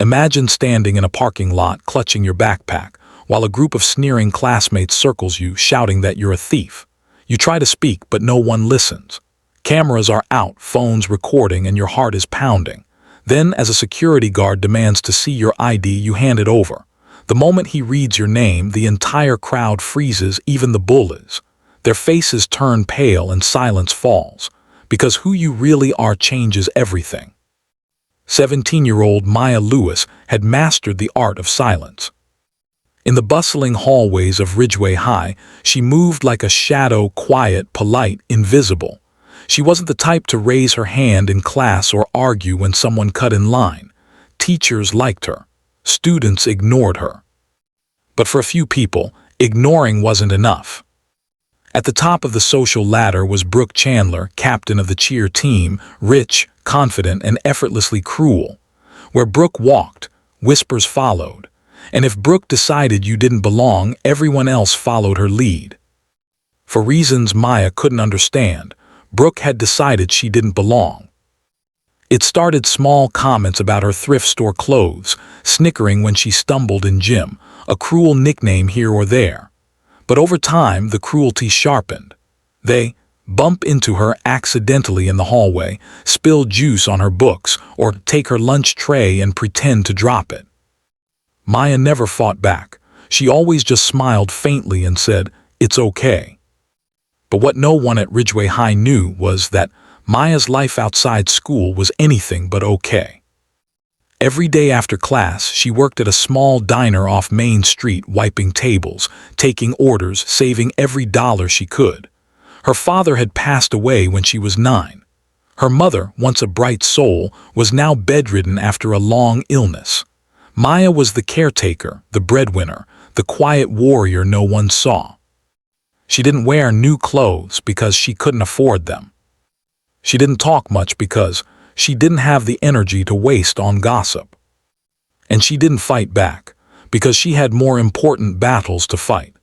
Imagine standing in a parking lot clutching your backpack, while a group of sneering classmates circles you, shouting that you're a thief. You try to speak, but no one listens. Cameras are out, phones recording, and your heart is pounding. Then, as a security guard demands to see your ID, you hand it over. The moment he reads your name, the entire crowd freezes, even the bullies. Their faces turn pale and silence falls, because who you really are changes everything. 17-year-old Maya Lewis had mastered the art of silence. In the bustling hallways of Ridgeway High, she moved like a shadow, quiet, polite, invisible. She wasn't the type to raise her hand in class or argue when someone cut in line. Teachers liked her. Students ignored her. But for a few people, ignoring wasn't enough. At the top of the social ladder was Brooke Chandler, captain of the cheer team, rich, confident, and effortlessly cruel. Where Brooke walked, whispers followed. And if Brooke decided you didn't belong, everyone else followed her lead. For reasons Maya couldn't understand, Brooke had decided she didn't belong. It started small comments about her thrift store clothes, snickering when she stumbled in gym, a cruel nickname here or there. But over time, the cruelty sharpened. They bump into her accidentally in the hallway, spill juice on her books, or take her lunch tray and pretend to drop it. Maya never fought back. She always just smiled faintly and said, "It's okay." But what no one at Ridgeway High knew was that Maya's life outside school was anything but okay. Every day after class, she worked at a small diner off Main Street, wiping tables, taking orders, saving every dollar she could. Her father had passed away when she was 9. Her mother, once a bright soul, was now bedridden after a long illness. Maya was the caretaker, the breadwinner, the quiet warrior no one saw. She didn't wear new clothes because she couldn't afford them. She didn't talk much because she didn't have the energy to waste on gossip. And she didn't fight back because she had more important battles to fight.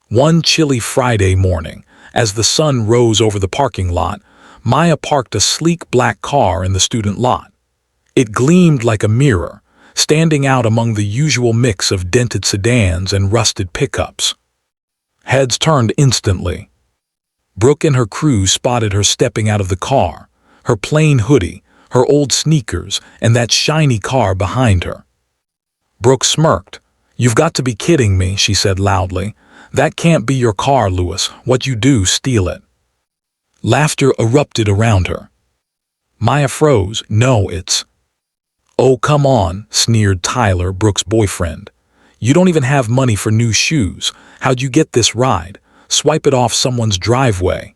One chilly Friday morning, as the sun rose over the parking lot, Maya parked a sleek black car in the student lot. It gleamed like a mirror, standing out among the usual mix of dented sedans and rusted pickups. Heads turned instantly. Brooke and her crew spotted her stepping out of the car, her plain hoodie, her old sneakers, and that shiny car behind her. Brooke smirked. "You've got to be kidding me," she said loudly. "That can't be your car, Lewis. What you do, steal it." Laughter erupted around her. Maya froze. "No, it's—" "Oh, come on," sneered Tyler, Brooke's boyfriend. "You don't even have money for new shoes. How'd you get this ride? Swipe it off someone's driveway."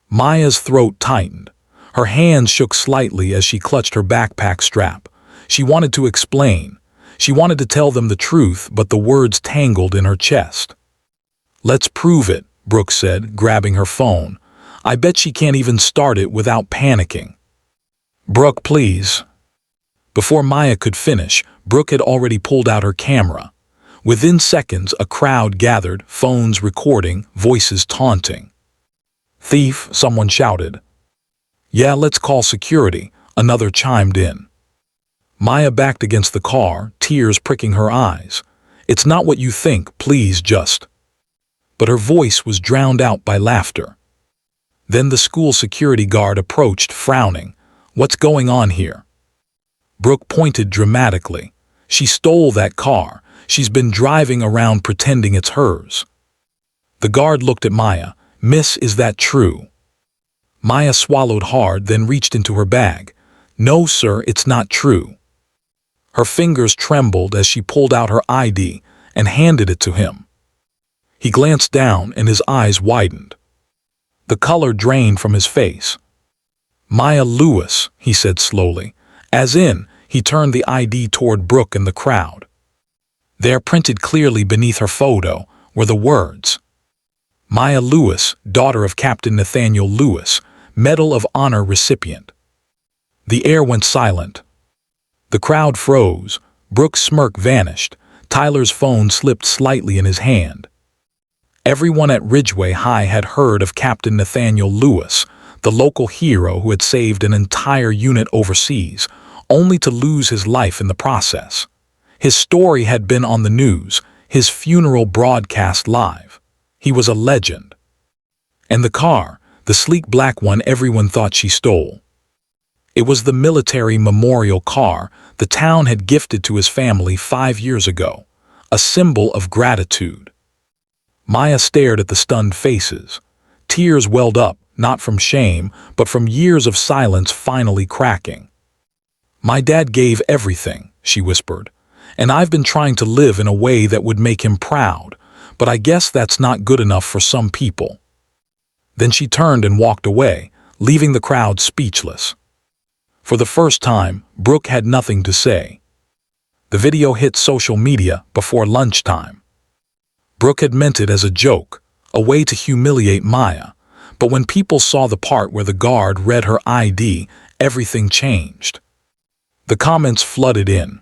Maya's throat tightened. Her hands shook slightly as she clutched her backpack strap. She wanted to explain. She wanted to tell them the truth, but the words tangled in her chest. "Let's prove it," Brooke said, grabbing her phone. "I bet she can't even start it without panicking." "Brooke, please." Before Maya could finish, Brooke had already pulled out her camera. Within seconds, a crowd gathered, phones recording, voices taunting. "Thief," someone shouted. "Yeah, let's call security," another chimed in. Maya backed against the car, tears pricking her eyes. "It's not what you think, please just—" But her voice was drowned out by laughter. Then the school security guard approached, frowning. "What's going on here?" Brooke pointed dramatically. "She stole that car. She's been driving around pretending it's hers." The guard looked at Maya. "Miss, is that true?" Maya swallowed hard, then reached into her bag. "No, sir, it's not true." Her fingers trembled as she pulled out her ID and handed it to him. He glanced down and his eyes widened. The color drained from his face. "Maya Lewis," he said slowly. As in, he turned the ID toward Brooke and the crowd. There, printed clearly beneath her photo, were the words, "Maya Lewis, daughter of Captain Nathaniel Lewis, Medal of Honor recipient." The air went silent. The crowd froze. Brooke's smirk vanished. Tyler's phone slipped slightly in his hand. Everyone at Ridgeway High had heard of Captain Nathaniel Lewis, the local hero who had saved an entire unit overseas, only to lose his life in the process. His story had been on the news, his funeral broadcast live. He was a legend. And the car, the sleek black one everyone thought she stole. It was the military memorial car the town had gifted to his family 5 years ago, a symbol of gratitude. Maya stared at the stunned faces. Tears welled up, not from shame, but from years of silence finally cracking. "My dad gave everything," she whispered, "and I've been trying to live in a way that would make him proud, but I guess that's not good enough for some people." Then she turned and walked away, leaving the crowd speechless. For the first time, Brooke had nothing to say. The video hit social media before lunchtime. Brooke had meant it as a joke, a way to humiliate Maya, but when people saw the part where the guard read her ID, everything changed. The comments flooded in.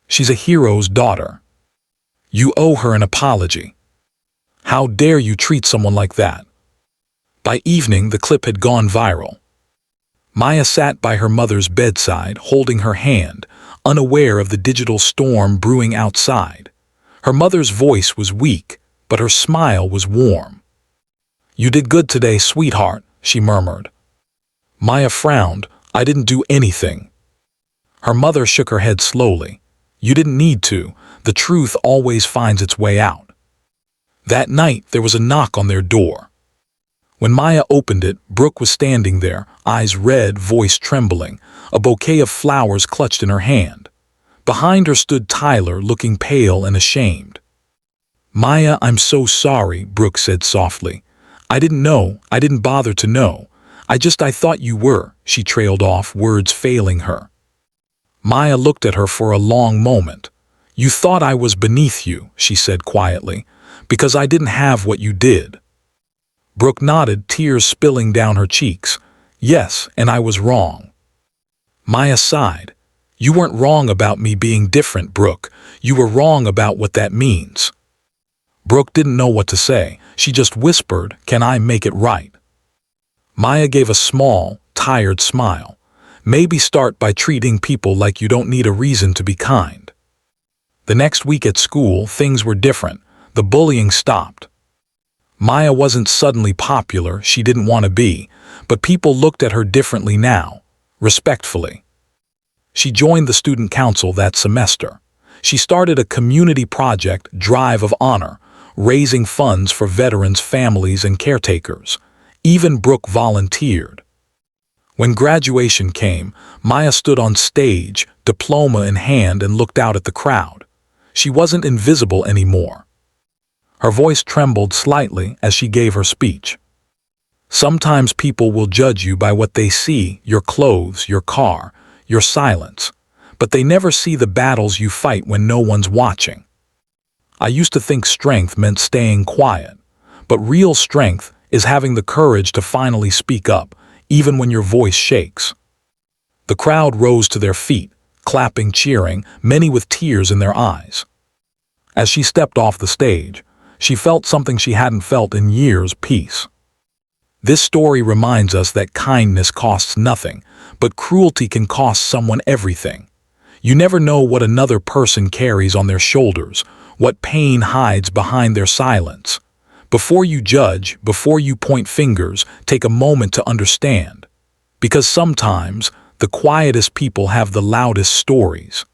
"She's a hero's daughter. You owe her an apology. How dare you treat someone like that?" By evening, the clip had gone viral. Maya sat by her mother's bedside, holding her hand, unaware of the digital storm brewing outside. Her mother's voice was weak, but her smile was warm. "You did good today, sweetheart," she murmured. Maya frowned. "I didn't do anything." Her mother shook her head slowly. "You didn't need to. The truth always finds its way out." That night, there was a knock on their door. When Maya opened it, Brooke was standing there, eyes red, voice trembling, a bouquet of flowers clutched in her hand. Behind her stood Tyler, looking pale and ashamed. "Maya, I'm so sorry," Brooke said softly. "I didn't know. I didn't bother to know. I thought you were," she trailed off, words failing her. Maya looked at her for a long moment. "You thought I was beneath you," she said quietly, "because I didn't have what you did." Brooke nodded, tears spilling down her cheeks. "Yes, and I was wrong." Maya sighed. "You weren't wrong about me being different, Brooke. You were wrong about what that means." Brooke didn't know what to say. She just whispered, "Can I make it right?" Maya gave a small, tired smile. "Maybe start by treating people like you don't need a reason to be kind." The next week at school, things were different. The bullying stopped. Maya wasn't suddenly popular, she didn't want to be, but people looked at her differently now, respectfully. She joined the student council that semester. She started a community project, Drive of Honor, raising funds for veterans' families and caretakers. Even Brooke volunteered. When graduation came, Maya stood on stage, diploma in hand, and looked out at the crowd. She wasn't invisible anymore. Her voice trembled slightly as she gave her speech. "Sometimes people will judge you by what they see, your clothes, your car, your silence, but they never see the battles you fight when no one's watching. I used to think strength meant staying quiet, but real strength is having the courage to finally speak up, even when your voice shakes." The crowd rose to their feet, clapping, cheering, many with tears in their eyes. As she stepped off the stage, she felt something she hadn't felt in years: peace. This story reminds us that kindness costs nothing, but cruelty can cost someone everything. You never know what another person carries on their shoulders, what pain hides behind their silence. Before you judge, before you point fingers, take a moment to understand. Because sometimes, the quietest people have the loudest stories.